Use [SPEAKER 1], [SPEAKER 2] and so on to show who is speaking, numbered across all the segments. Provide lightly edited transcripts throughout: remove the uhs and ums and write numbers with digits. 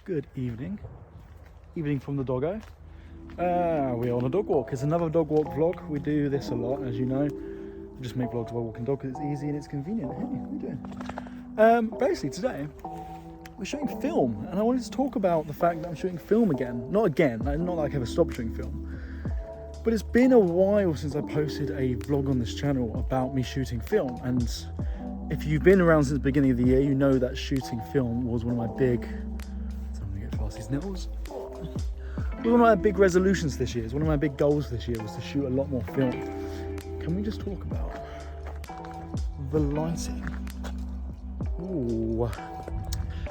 [SPEAKER 1] Good evening. Evening from the doggo. We're on a dog walk. It's another dog walk vlog. We do this a lot, as you know. We just make vlogs of a walking dog because it's easy and it's convenient. Hey, what are you doing? Basically today, we're shooting film, and I wanted to talk about the fact that I'm shooting film again. Not again, not like I ever stopped shooting film. But it's been a while since I posted a vlog on this channel about me shooting film. And if you've been around since the beginning of the year, you know that shooting film was one of my big... I'm gonna get past these nettles. One of my big resolutions this year, one of my big goals this year was to shoot a lot more film. Can we just talk about the lighting? Ooh.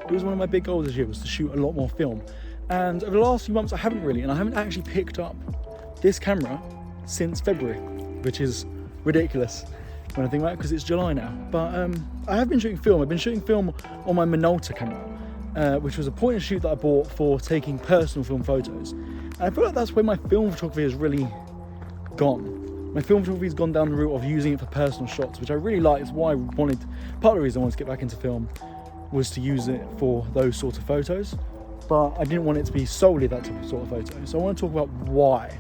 [SPEAKER 1] It was one of my big goals this year was to shoot a lot more film. And over the last few months I haven't really, and I haven't actually picked up this camera since February, which is ridiculous when I think about it because it's July now. But I have been shooting film. I've been shooting film on my Minolta camera, which was a point and shoot that I bought for taking personal film photos. And I feel like that's where my film photography has really gone. My film photography has gone down the route of using it for personal shots, which I really like. It's why I wanted, part of the reason I wanted to get back into film was to use it for those sort of photos. But I didn't want it to be solely that sort of photo. So I want to talk about why.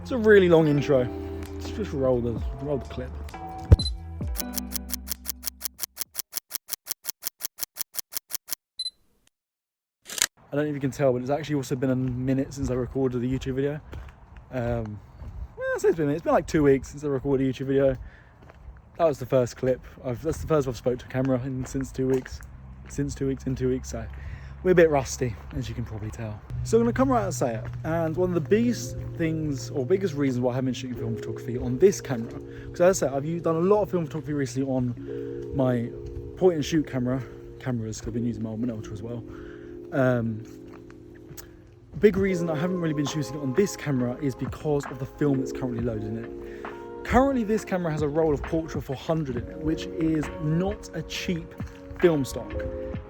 [SPEAKER 1] It's a really long intro. Let's just roll the clip. I don't know if you can tell, but it's actually also been a minute since I recorded the YouTube video. Well, I say it's been like 2 weeks since I recorded a YouTube video. That was the first clip. That's the first I've spoke to a camera since 2 weeks. Since 2 weeks, so we're a bit rusty, as you can probably tell. So I'm gonna come right out and say it. And one of the biggest things, or biggest reasons why I haven't been shooting film photography on this camera, because as I said, I've done a lot of film photography recently on my point and shoot cameras, because I've been using my old Minolta as well. Big reason I haven't really been shooting it on this camera is because of the film that's currently loaded in it. Currently this camera has a roll of Portra 400 in it, which is not a cheap film stock.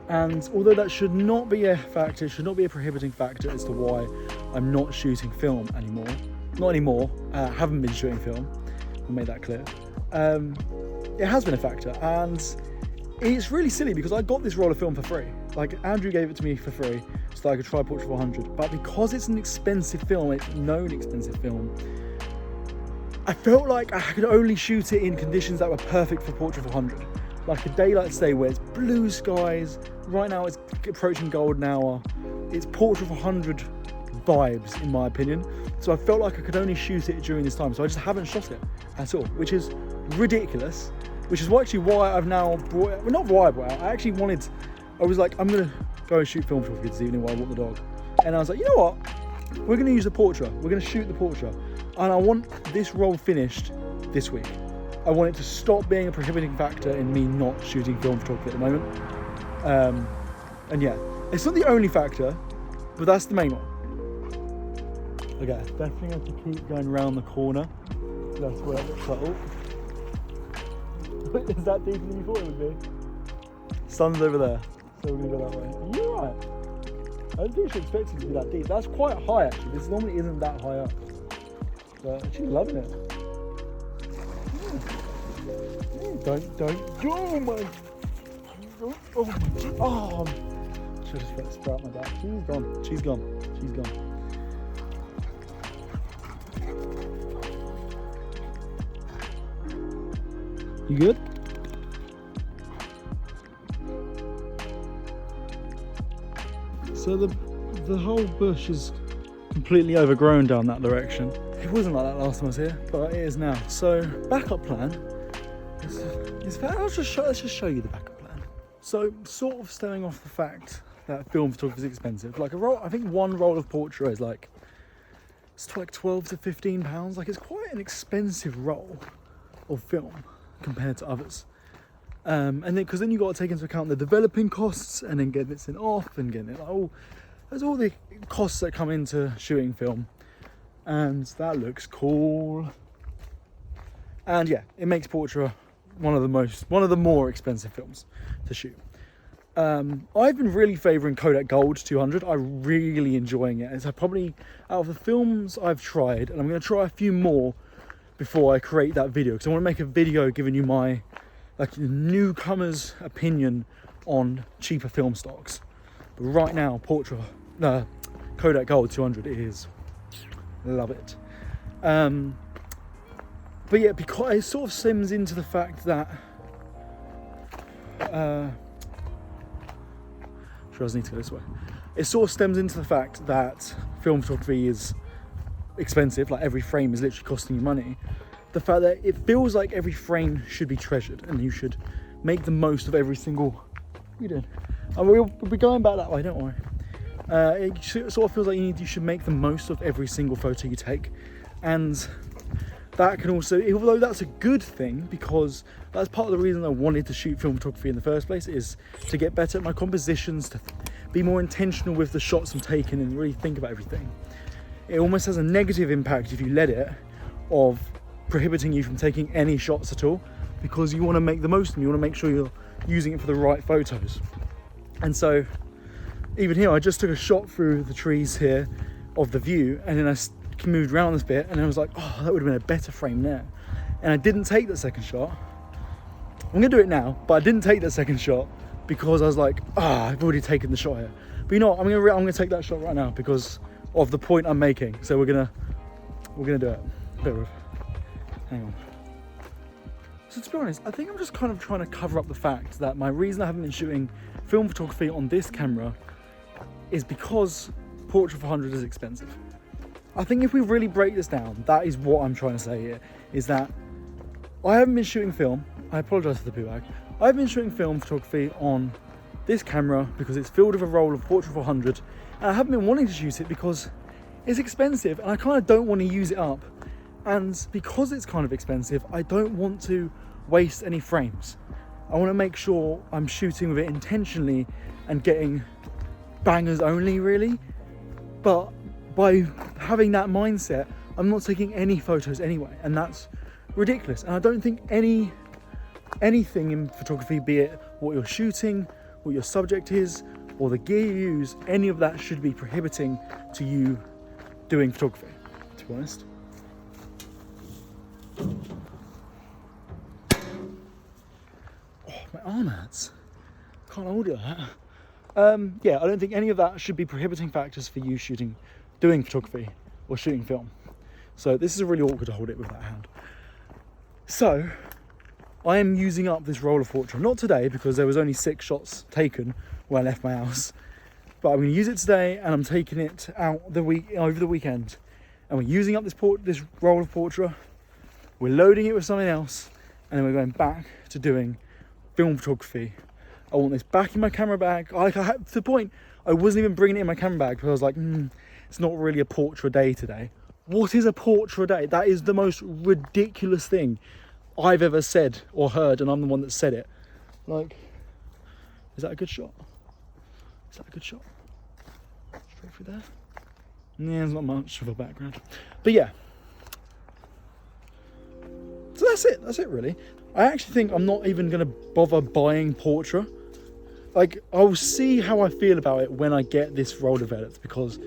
[SPEAKER 1] And although that should not be a factor, it should not be a prohibiting factor as to why I'm not shooting film anymore. Not anymore, haven't been shooting film, I'll make that clear. It has been a factor, and it's really silly because I got this roll of film for free. Like, Andrew gave it to me for free so that I could try Portra 400, but because it's an expensive film, it's a known expensive film, I felt like I could only shoot it in conditions that were perfect for Portra 400. Like a day like today where it's blue skies, right now it's approaching golden hour, it's Portra 400 vibes in my opinion. So I felt like I could only shoot it during this time, so I just haven't shot it at all, which is ridiculous. Which is actually why I've now brought it, well, not why I brought it out, I was like, I'm gonna go and shoot film photography this evening while I walk the dog. And I was like, you know what? We're gonna use the Portra, we're gonna shoot the Portra. And I want this roll finished this week. I want it to stop being a prohibiting factor in me not shooting film photography at the moment. And yeah, it's not the only factor, but that's the main one. Okay, definitely have to keep going around the corner. That's where it looks like, oh. Is that deeper than you thought it would be? Sun's over there, so we're gonna go that way. You're right. I don't think she expected it to be that deep. That's quite high actually. This normally isn't that high up. But she's loving it. Don't, oh my, oh, should have just sprout my back. She's gone. You good? So the whole bush is completely overgrown down that direction. It wasn't like that last time I was here, but it is now. So backup plan. Let's just show you the backup plan. So, sort of staying off the fact that film photography is expensive. Like a roll, I think one roll of Portra is like, it's like 12 to 15 pounds. Like it's quite an expensive roll of film compared to others. And then, because then you got to take into account the developing costs and then getting it sent off and getting it like, oh, there's all the costs that come into shooting film. And that looks cool. And yeah, it makes Portra one of the more expensive films to shoot. I've been really favouring Kodak Gold 200. I'm really enjoying it. It's probably, out of the films I've tried, and I'm going to try a few more before I create that video, because I want to make a video giving you my like newcomer's opinion on cheaper film stocks. But right now, Kodak Gold 200 is, love it. But yeah, because it sort of stems into the fact that sure, I need to go this way. It sort of stems into the fact that film photography is expensive, like every frame is literally costing you money. The fact that it feels like every frame should be treasured and you should make the most of every single, what are you doing? And we'll be going back that way, don't worry. It sort of feels like you should make the most of every single photo you take. And that can also, although that's a good thing, because that's part of the reason I wanted to shoot film photography in the first place, is to get better at my compositions, to be more intentional with the shots I'm taking and really think about everything. It almost has a negative impact if you let it, of prohibiting you from taking any shots at all, because you want to make the most of them. You want to make sure you're using it for the right photos. And so even here, I just took a shot through the trees here of the view, and then I moved around this bit, and I was like, oh, that would have been a better frame there. And I didn't take that second shot. I'm gonna do it now, but I didn't take that second shot because I was like, I've already taken the shot here. But you know what, I'm gonna take that shot right now because of the point I'm making. So we're gonna do it. Hang on. So to be honest, I think I'm just kind of trying to cover up the fact that my reason I haven't been shooting film photography on this camera is because Portra 400 is expensive. I think if we really break this down, that is what I'm trying to say here, is that I haven't been shooting film. I apologise for the poo bag. I've been shooting film photography on this camera because it's filled with a roll of Portra 400, and I haven't been wanting to shoot it because it's expensive and I kind of don't want to use it up. And because it's kind of expensive, I don't want to waste any frames. I want to make sure I'm shooting with it intentionally and getting bangers only, really. But by having that mindset, I'm not taking any photos anyway, and that's ridiculous. And I don't think anything in photography, be it what you're shooting, what your subject is, or the gear you use, any of that should be prohibiting to you doing photography, to be honest. Oh, my arm hurts. Can't hold it like that. Yeah, I don't think any of that should be prohibiting factors for you doing photography or shooting film. So this is really awkward to hold it with that hand. So I am using up this roll of Portra, not today because there was only 6 shots taken when I left my house, but I'm going to use it today, and I'm taking it out over the weekend, and we're using up this roll of Portra. We're loading it with something else, and then we're going back to doing film photography. I want this back in my camera bag. To the point, I wasn't even bringing it in my camera bag because I was like, it's not really a Portra day today. What is a Portra day? That is the most ridiculous thing I've ever said or heard, and I'm the one that said it. Like, is that a good shot? Is that a good shot? Straight through there? Yeah, there's not much of a background. But yeah. So that's it really. I actually think I'm not even gonna bother buying Portra. Like, I'll see how I feel about it when I get this roll developed, because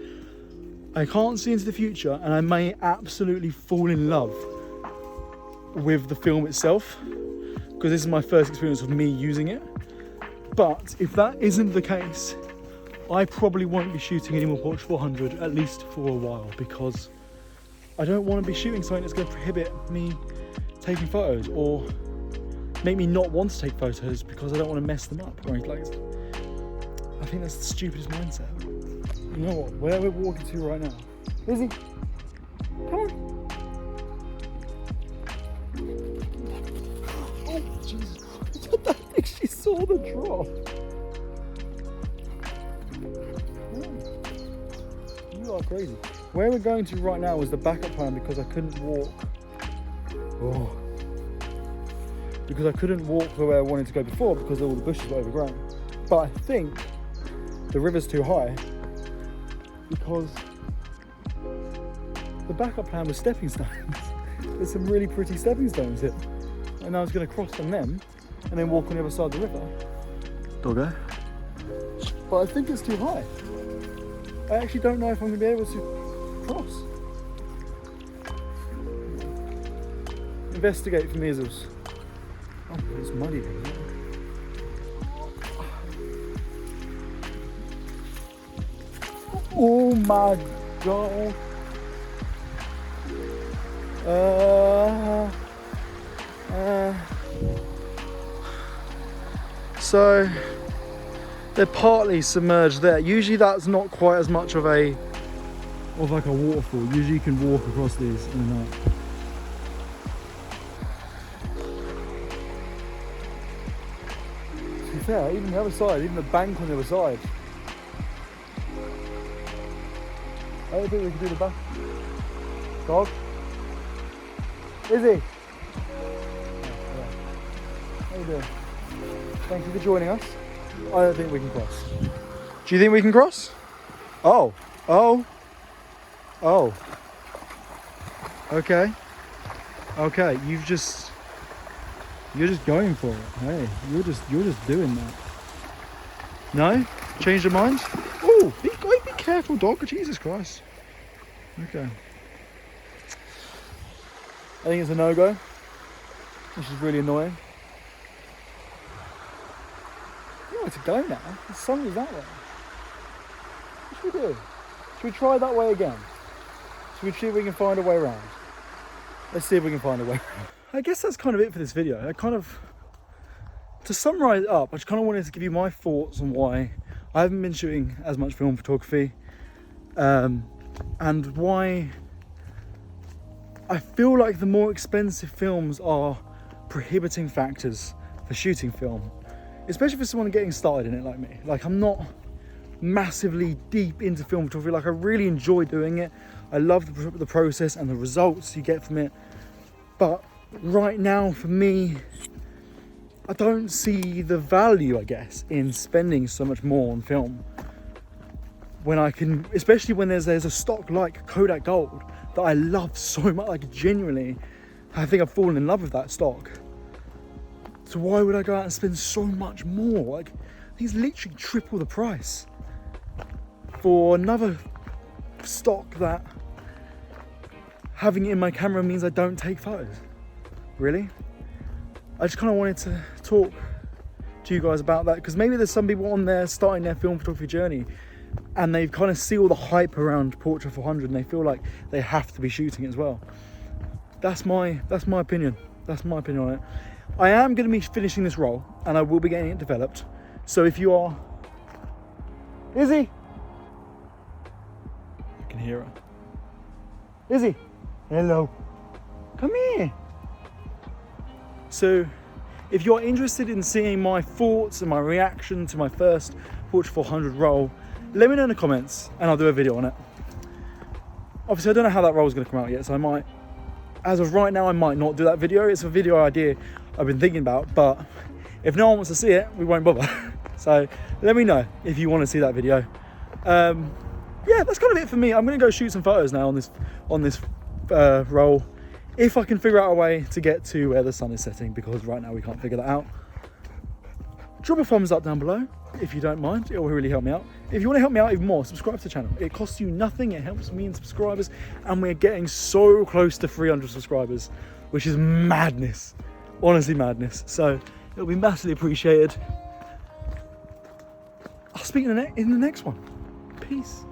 [SPEAKER 1] I can't see into the future, and I may absolutely fall in love with the film itself, because this is my first experience of me using it. But if that isn't the case, I probably won't be shooting any more Portra 400, at least for a while, because I don't want to be shooting something that's going to prohibit me taking photos, or make me not want to take photos because I don't want to mess them up or anything like that. I think that's the stupidest mindset. You know what? Where we're walking to right now. Izzy, come on. Oh, Jesus Christ. I don't think she saw the drop. Oh, you are crazy. Where we're going to right now is the backup plan because I couldn't walk. Oh. Because I couldn't walk the way I wanted to go before because all the bushes were overgrown. But I think the river's too high because the backup plan was stepping stones. There's some really pretty stepping stones here. And I was going to cross on them and then walk on the other side of the river. Doggo. But I think it's too high. I actually don't know if I'm going to be able to cross. Investigate for measles. Oh, it's muddy there. my God. So they're partly submerged there. Usually that's not quite as much of like a waterfall. Usually you can walk across these in and out. To be fair, even the other side, even the bank on the other side. I don't think we can do the back. Dog? Izzy? How you doing? Thank you for joining us. I don't think we can cross. Do you think we can cross? Oh. Oh. Oh. Okay. Okay, you're just going for it. Hey, you're just doing that. No? Change your mind? Oh, be careful, dog. Jesus Christ. Okay. I think it's a no-go, which is really annoying. Yeah, to go now. The sun is that way. What should we do? Should we try that way again? Should we see if we can find a way around? Let's see if we can find a way around. I guess that's kind of it for this video. To summarise it up, I just kind of wanted to give you my thoughts on why I haven't been shooting as much film photography, and why I feel like the more expensive films are prohibiting factors for shooting film, especially for someone getting started in it like me. Like, I'm not massively deep into film photography. Like, I really enjoy doing it. I love the process and the results you get from it. But right now, for me, I don't see the value, I guess, in spending so much more on film. When I can, especially when there's a stock like Kodak Gold that I love so much, like genuinely, I think I've fallen in love with that stock. So why would I go out and spend so much more? Like, these literally triple the price for another stock that having it in my camera means I don't take photos. Really? I just kind of wanted to talk to you guys about that, because maybe there's some people on there starting their film photography journey and they kind of see all the hype around Portra 400 and they feel like they have to be shooting it as well. That's my opinion. That's my opinion on it. I am going to be finishing this roll and I will be getting it developed. So if you are... Izzy! I can hear her. Izzy! Hello. Come here. So if you're interested in seeing my thoughts and my reaction to my first Portra 400 roll, let me know in the comments and I'll do a video on it. Obviously I don't know how that roll is going to come out yet, so I might, as of right now, I might not do that video. It's a video idea I've been thinking about, but if no one wants to see it, we won't bother. So let me know if you want to see that video. Yeah, that's kind of it for me. I'm going to go shoot some photos now on this roll, if I can figure out a way to get to where the sun is setting, because right now we can't figure that out. Drop a thumbs up down below if you don't mind. It will really help me out. If you want to help me out even more, subscribe to the channel. It costs you nothing. It helps me and subscribers, and we're getting so close to 300 subscribers, which is madness. Honestly, madness. So it'll be massively appreciated. I'll speak in the next one. Peace.